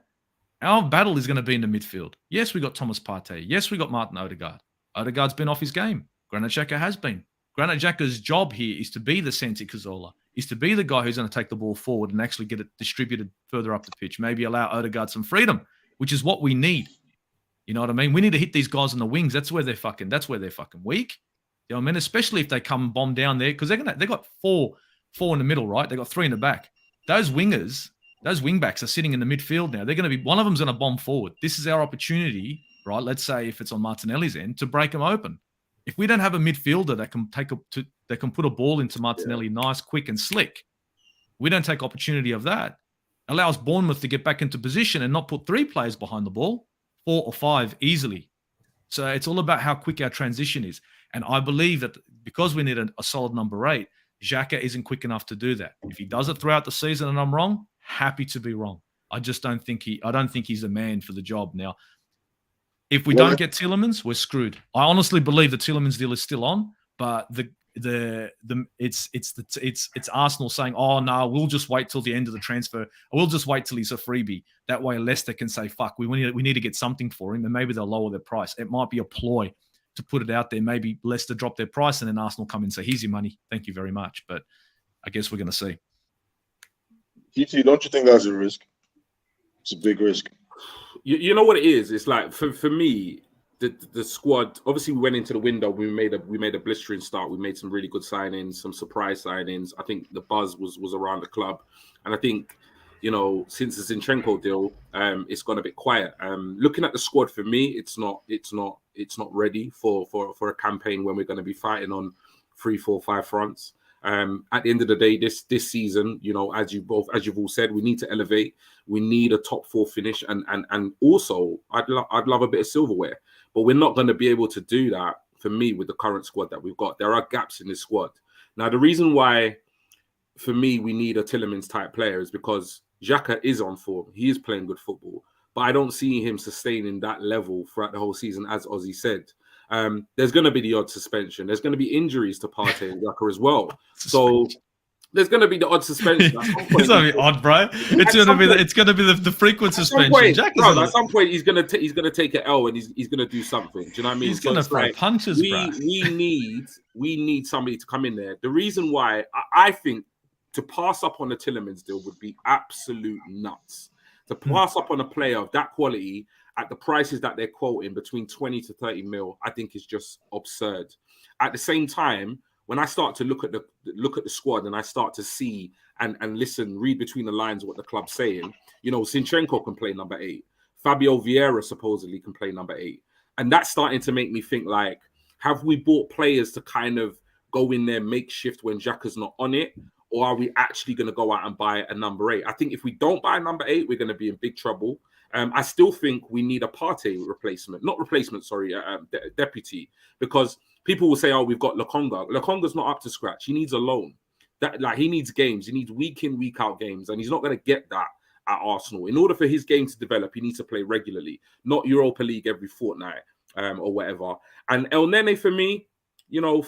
Our battle is going to be in the midfield. Yes, we got Thomas Partey. Yes, we got Martin Odegaard. Odegaard's been off his game. Granit Xhaka has been. Granit Xhaka's job here is to be the Santi Cazorla, is to be the guy who's going to take the ball forward and actually get it distributed further up the pitch. Maybe allow Odegaard some freedom, which is what we need. You know what I mean? We need to hit these guys on the wings. That's where they're fucking weak. You know what I mean? Especially if they come bomb down there, because they got four in the middle, right? They got 3 in the back. Those wingers, those wing backs are sitting in the midfield now. They're going to be, one of them's going to bomb forward. This is our opportunity, right? Let's say if it's on Martinelli's end, to break them open. If we don't have a midfielder that can put a ball into Martinelli nice, quick, and slick, we don't take opportunity of that. Allows Bournemouth to get back into position and not put 3 players behind the ball, 4 or 5 easily. So it's all about how quick our transition is. And I believe that because we need a solid number 8, Xhaka isn't quick enough to do that. If he does it throughout the season and I'm wrong, happy to be wrong. I just don't think he's the man for the job now. If we don't get Tielemans, we're screwed. I honestly believe the Tielemans deal is still on, but it's Arsenal saying, "Oh no, we'll just wait till the end of the transfer. Or we'll just wait till he's a freebie." That way, Leicester can say, "Fuck, we need to get something for him," and maybe they'll lower their price. It might be a ploy to put it out there. Maybe Leicester drop their price, and then Arsenal come in and say, "Here's your money, thank you very much." But I guess we're going to see. TT, don't you think that's a risk? It's a big risk. You know what it is? It's like for me, the squad. Obviously, we went into the window. We made a blistering start. We made some really good signings, some surprise signings. I think the buzz was around the club, and I think since the Zinchenko deal, it's gone a bit quiet. Looking at the squad, for me, it's not ready for a campaign when we're going to be fighting on 3, 4, 5 fronts. At the end of the day, this season, as you've all said, we need to elevate. We need a top 4 finish, and also I'd love a bit of silverware, but we're not going to be able to do that for me with the current squad that we've got. There are gaps in this squad. Now, the reason why, for me, we need a Tielemans type player is because Xhaka is on form. He is playing good football, but I don't see him sustaining that level throughout the whole season, as Ozzy said. There's going to be the odd suspension. There's going to be injuries to Partey and Xhaka as well. So there's going to be the odd suspension. It's going to be odd, bro. It's going to be the frequent suspension. At some point, he's going to take an L and he's going to do something. Do you know what I mean? He's going to throw punches, bro. We need somebody to come in there. The reason why I think to pass up on the Tielemans deal would be absolute nuts. To pass up on a player of that quality at the prices that they're quoting, between 20 to 30 mil, I think is just absurd. At the same time, when I start to look at the squad and I start to see and listen, read between the lines what the club's saying, Zinchenko can play number 8. Fabio Vieira supposedly can play number 8. And that's starting to make me think, like, have we bought players to kind of go in there makeshift when Xhaka's not on it? Or are we actually going to go out and buy a number 8? I think if we don't buy number 8, we're going to be in big trouble. I still think we need a Partey deputy, because people will say, "Oh, we've got Lokonga." Lokonga's not up to scratch. He needs a loan. He needs games. He needs week in, week out games, and he's not going to get that at Arsenal. In order for his game to develop, he needs to play regularly, not Europa League every fortnight or whatever. And El Nene, for me,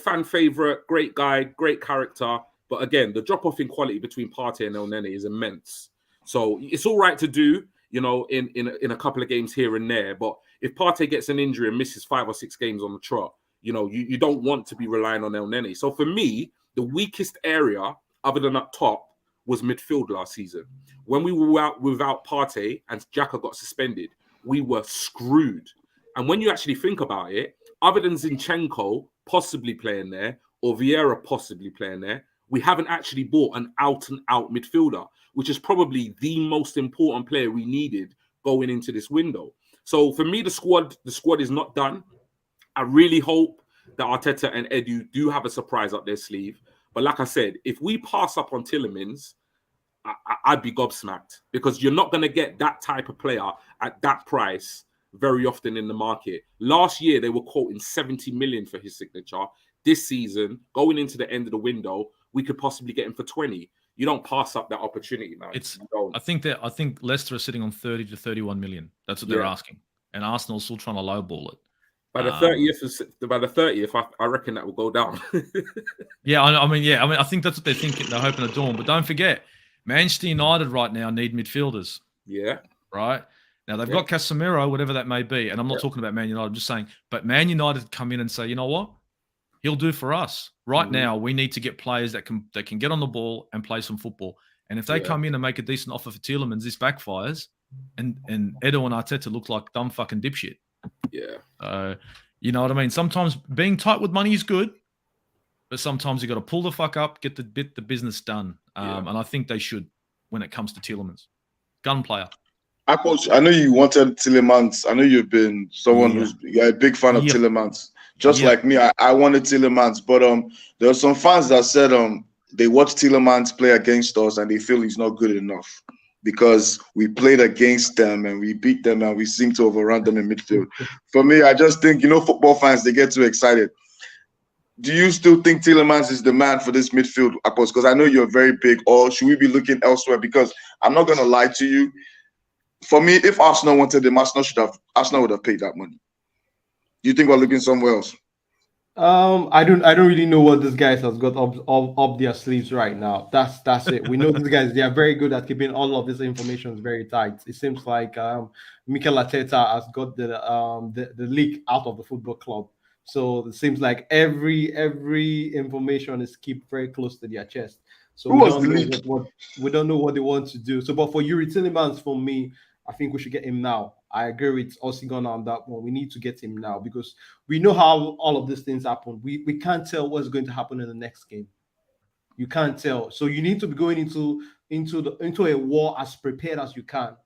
fan favorite, great guy, great character. But again, the drop-off in quality between Partey and El Nene is immense. So it's all right to do, in a couple of games here and there. But if Partey gets an injury and misses 5 or 6 games on the trot, you don't want to be relying on El Nene. So for me, the weakest area, other than up top, was midfield last season. When we were out without Partey and Xhaka got suspended, we were screwed. And when you actually think about it, other than Zinchenko possibly playing there or Vieira possibly playing there, we haven't actually bought an out-and-out midfielder, which is probably the most important player we needed going into this window. So for me, the squad is not done. I really hope that Arteta and Edu do have a surprise up their sleeve. But like I said, if we pass up on Tielemans, I'd be gobsmacked, because you're not going to get that type of player at that price very often in the market. Last year, they were quoting 70 million for his signature. This season, going into the end of the window, we could possibly get him for 20. You don't pass up that opportunity, man. I think Leicester are sitting on 30 to 31 million. That's what they're asking, and Arsenal's still trying to lowball it. By the 30th, I reckon that will go down. I think that's what they're thinking. They're hoping to do. But don't forget, Manchester United right now need midfielders. Yeah. Right? Now, they've got Casemiro, whatever that may be. And I'm not talking about Man United. I'm just saying, but Man United come in and say, you know what? He'll do for us. Right now, we need to get players that can get on the ball and play some football. And if they come in and make a decent offer for Tielemans, this backfires. And Edo and Arteta look like dumb fucking dipshit. Yeah. You know what I mean? Sometimes being tight with money is good. But sometimes you got to pull the fuck up, get the business done. And I think they should when it comes to Tielemans. Gun player. I know you wanted Tielemans. I know you've been someone who's a big fan of Tielemans. Just like me, I wanted Tielemans. But there are some fans that said they watched Tielemans play against us and they feel he's not good enough because we played against them and we beat them and we seem to overrun them in midfield. For me, I just think, football fans, they get too excited. Do you still think Tielemans is the man for this midfield, Akpos? Because I know you're very big. Or should we be looking elsewhere? Because I'm not going to lie to you. For me, if Arsenal wanted him, Arsenal would have paid that money. Do you think we're looking somewhere else? I don't really know what these guys has got up their sleeves right now. That's it. We know these guys, they are very good at keeping all of this information very tight. It seems like Mikel Arteta has got the leak out of the football club. So it seems like every information is kept very close to their chest. So we don't know what they want to do. So, but for Yuri Tielemans, for me, I think we should get him now. I agree with Osigona on that one. We need to get him now because we know how all of these things happen. We can't tell what's going to happen in the next game. You can't tell. So you need to be going into a war as prepared as you can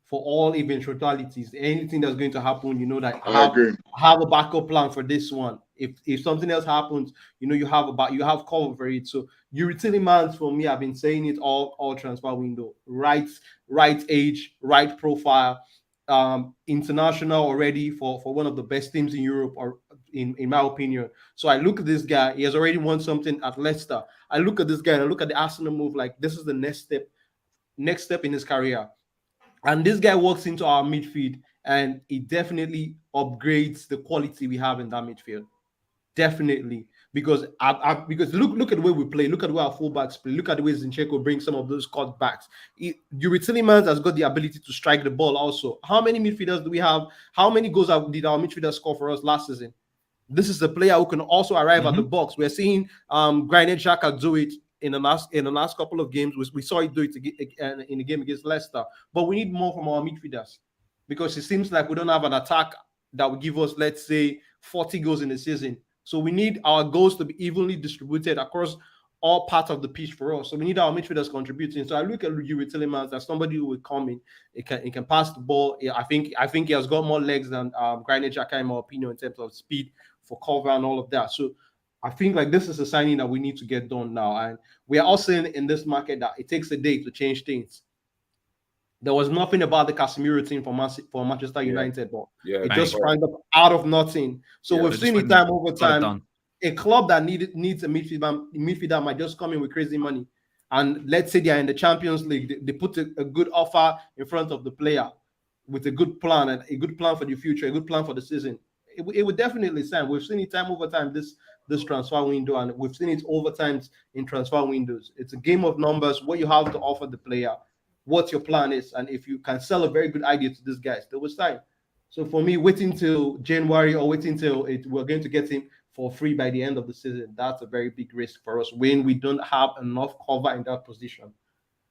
for all eventualities. Anything that's going to happen, that have a backup plan for this one. If something else happens, you have cover for it. So Yuri Tielemans, for me, I've been saying it all transfer window. Right age, right profile, international already for one of the best teams in Europe, or in my opinion. So I look at this guy, he has already won something at Leicester. I look at this guy and I look at the Arsenal move like this is the next step in his career. And this guy walks into our midfield and he definitely upgrades the quality we have in that midfield. Definitely. Because look at the way we play. Look at the way our fullbacks play. Look at the way Zinchenko brings some of those cutbacks. Yuri Tielemans has got the ability to strike the ball also. How many midfielders do we have? How many goals did our midfielders score for us last season? This is a player who can also arrive at the box. We're seeing Granit Xhaka do it in the last couple of games. We saw it do it in the game against Leicester. But we need more from our midfielders because it seems like we don't have an attack that will give us, let's say, 40 goals in the season. So we need our goals to be evenly distributed across all parts of the pitch for us. So we need our midfielders contributing. So I look at Yuri Tielemans as somebody who will come in. He can pass the ball. I think he has got more legs than Granit Xhaka, in my opinion, in terms of speed for cover and all of that. So I think like this is a signing that we need to get done now. And we are also in this market that it takes a day to change things. There was nothing about the Casemiro team for Manchester United, but it just sprang up out of nothing. So we've seen it time over time. A club that needs a midfielder might just come in with crazy money. And let's say they are in the Champions League. They put a good offer in front of the player with a good plan and a good plan for the future, a good plan for the season. It would definitely sign. We've seen it time over time this transfer window, and we've seen it over times in transfer windows. It's a game of numbers, what you have to offer the player, what your plan is, and if you can sell a very good idea to these guys, they will sign. So for me, waiting till January or waiting till we're going to get him for free by the end of the season, that's a very big risk for us when we don't have enough cover in that position.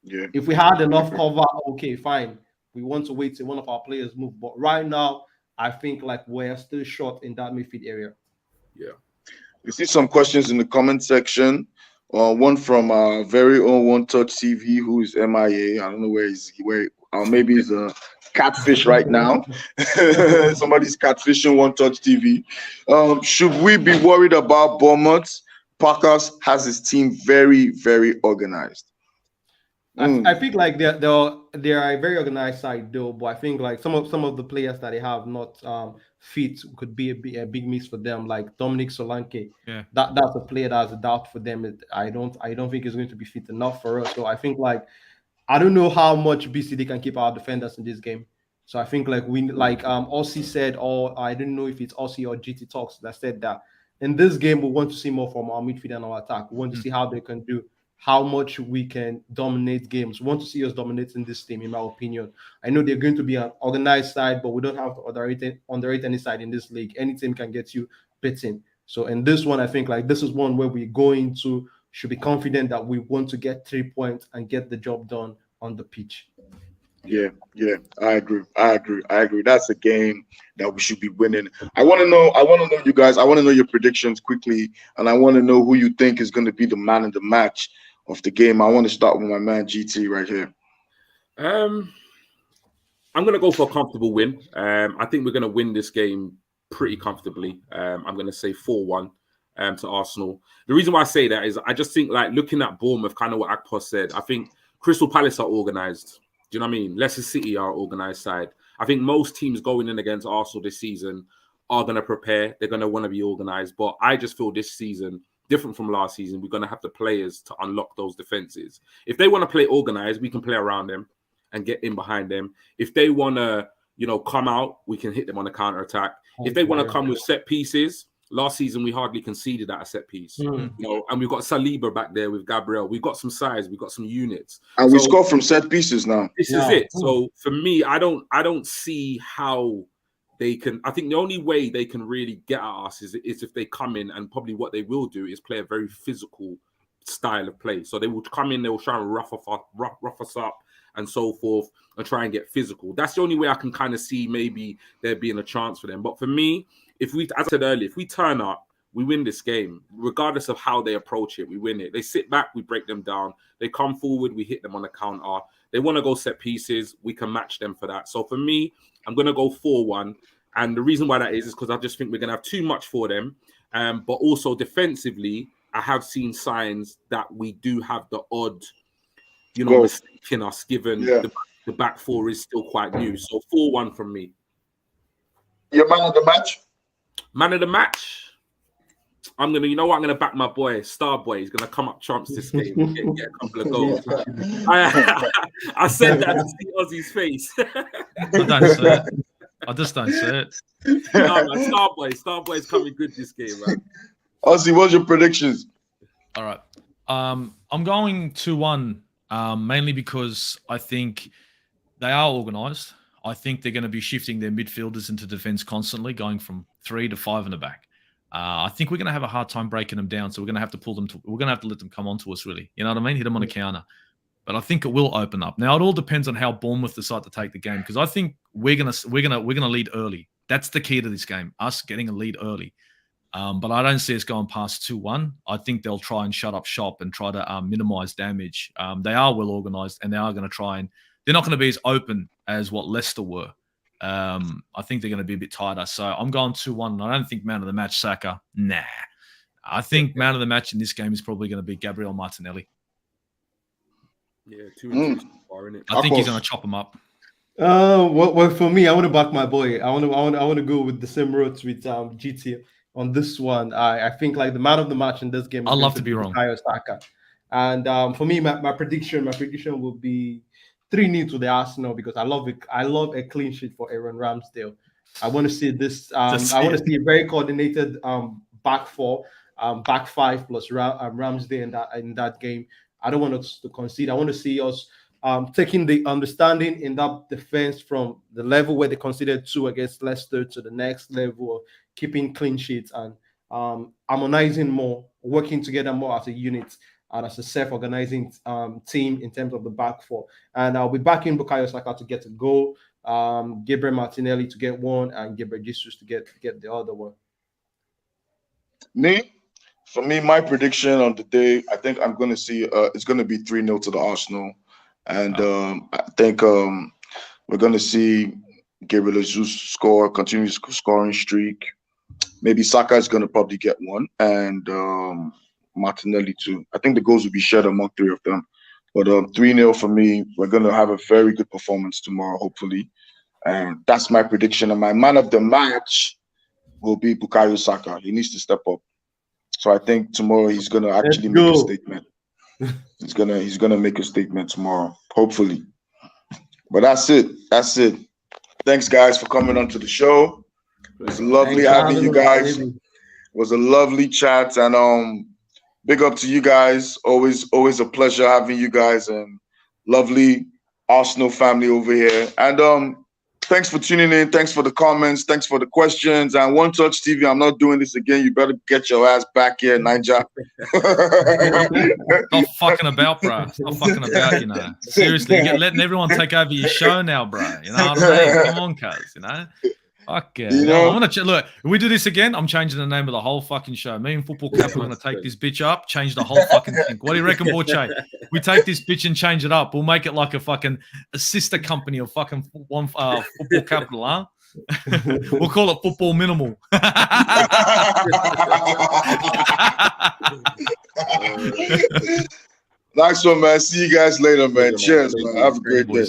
Yeah. If we had enough cover, okay, fine. We want to wait till one of our players move. But right now, I think like we're still short in that midfield area. Yeah. You see some questions in the comment section. One from our very own One Touch TV, who is MIA. I don't know maybe he's a catfish right now. Somebody's catfishing One Touch TV. Should we be worried about Bournemouth? Parkers has his team very, very organized. I think like they're a very organized side though, but I think like some of the players that they have not fit could be a big miss for them. Like Dominic Solanke, Yeah. that's a player that's a doubt for them. I don't think he's going to be fit enough for us. So I think like I don't know how much BCD can keep our defenders in this game. So I think like Aussie said, or I don't know if it's Aussie or GT Talks that said that in this game we want to see more from our midfield and our attack. We want to see how they can do, how much we can dominate games. We want to see us dominating this team, in my opinion. I know they're going to be an organized side, but we don't have to underrate any side in this league. Any team can get you beaten. So in this one, I think like this is one where we're going to should be confident that we want to get 3 points and get the job done on the pitch. Yeah, I agree. That's a game that we should be winning. I want to know you guys. I want to know your predictions quickly, and I want to know who you think is going to be the man of the match of the game. I want to start with my man GT right here. I'm going to go for a comfortable win. I think we're going to win this game pretty comfortably. I'm going to say 4-1 to Arsenal. The reason why I say that is I just think, like, looking at Bournemouth, kind of what Akpos said, I think Crystal Palace are organised. Do you know what I mean? Leicester City are organised side. I think most teams going in against Arsenal this season are going to prepare. They're going to want to be organised. But I just feel this season, different from last season, we're going to have the players to unlock those defences. If they want to play organised, we can play around them and get in behind them. If they want to, come out, we can hit them on a counter-attack. If they want to come with set pieces, last season we hardly conceded at a set piece. And we've got Saliba back there with Gabriel. We've got some size, we've got some units. And we score from set pieces now. This is it. So for me, I don't see how they can. I think the only way they can really get at us is if they come in, and probably what they will do is play a very physical style of play. So they will come in, they will try and rough us up and so forth, and try and get physical. That's the only way I can kind of see maybe there being a chance for them. But for me, as I said earlier, if we turn up, we win this game, regardless of how they approach it. We win it. They sit back, we break them down. They come forward, we hit them on the counter. They want to go set pieces, we can match them for that. So for me, I'm going to go 4-1. And the reason why that is because I just think we're going to have too much for them. But also defensively, I have seen signs that we do have the odd, mistake in us, given the back four is still quite new. So 4-1 from me. Your man of the match? Man of the match. I'm gonna back my boy, Starboy. He's gonna come up trumps this game and get a couple of goals. I said that to see Ozzy's face. I don't say it. I just don't say it. No, man, Starboy's coming good this game, man. Ozzy, what's your predictions? All right. I'm going 2-1, mainly because I think they are organised. I think they're going to be shifting their midfielders into defence constantly, going from 3 to 5 in the back. I think we're going to have a hard time breaking them down, so we're going to have to we're going to have to let them come onto us, really. You know what I mean? Hit them on a counter. But I think it will open up. Now, it all depends on how Bournemouth decide to take the game, because I think we're gonna lead early. That's the key to this game, us getting a lead early. But I don't see us going past 2-1. I think they'll try and shut up shop and try to minimise damage. They are well organised, and they are going to try and they're not going to be as open as what Leicester were. I think they're going to be a bit tighter. So I'm going 2-1. I don't think man of the match, Saka. Nah. I think man of the match in this game is probably going to be Gabriel Martinelli. Yeah, 2-2 so far, isn't it? I think he's going to chop him up. Well, for me, I want to back my boy. I want to go with the same route with GT on this one. I think like the man of the match in this game. I'd love to be wrong. Saka. And for me, my prediction will be 3-0 to the Arsenal, because I love a clean sheet for Aaron Ramsdale. I want to see this. I want to see a very coordinated back four, back five plus Ramsdale in that game. I don't want us to concede. I want to see us taking the understanding in that defense from the level where they conceded 2 against Leicester to the next level of keeping clean sheets and harmonizing more, working together more as a unit and as a self-organizing team in terms of the back four. And I'll be backing Bukayo Saka to get a goal, Gabriel Martinelli to get one, and Gabriel Jesus to get the other one. For me, my prediction on the day, I think I'm going to see it's going to be 3-0 to the Arsenal. And I think we're going to see Gabriel Jesus continue scoring streak. Maybe Saka is going to probably get one, and Martinelli too. I think the goals will be shared among 3 of them. But 3-0 for me. We're going to have a very good performance tomorrow, hopefully. And that's my prediction. And my man of the match will be Bukayo Saka. He needs to step up. So I think tomorrow he's going to actually make a statement. He's gonna make a statement tomorrow, hopefully. But that's it. That's it. Thanks, guys, for coming onto the show. It was lovely having you guys. It was a lovely chat, and big up to you guys. Always a pleasure having you guys, and lovely Arsenal family over here. And thanks for tuning in. Thanks for the comments. Thanks for the questions. And One Touch TV, I'm not doing this again. You better get your ass back here, Niger. Stop fucking about, bro. Stop fucking about, you know. Seriously, you're letting everyone take over your show now, bro. You know what I mean? Come on, cuz, you know. Fuck yeah. You know? I'm gonna look, if we do this again, I'm changing the name of the whole fucking show. Me and Football Capital are gonna take this bitch up, change the whole fucking thing. What do you reckon, Borche? We take this bitch and change it up. We'll make it like a sister company of fucking Football Capital, huh? We'll call it Football Minimal. Nice one, man. See you guys later, man. Cheers, man. Have a great day.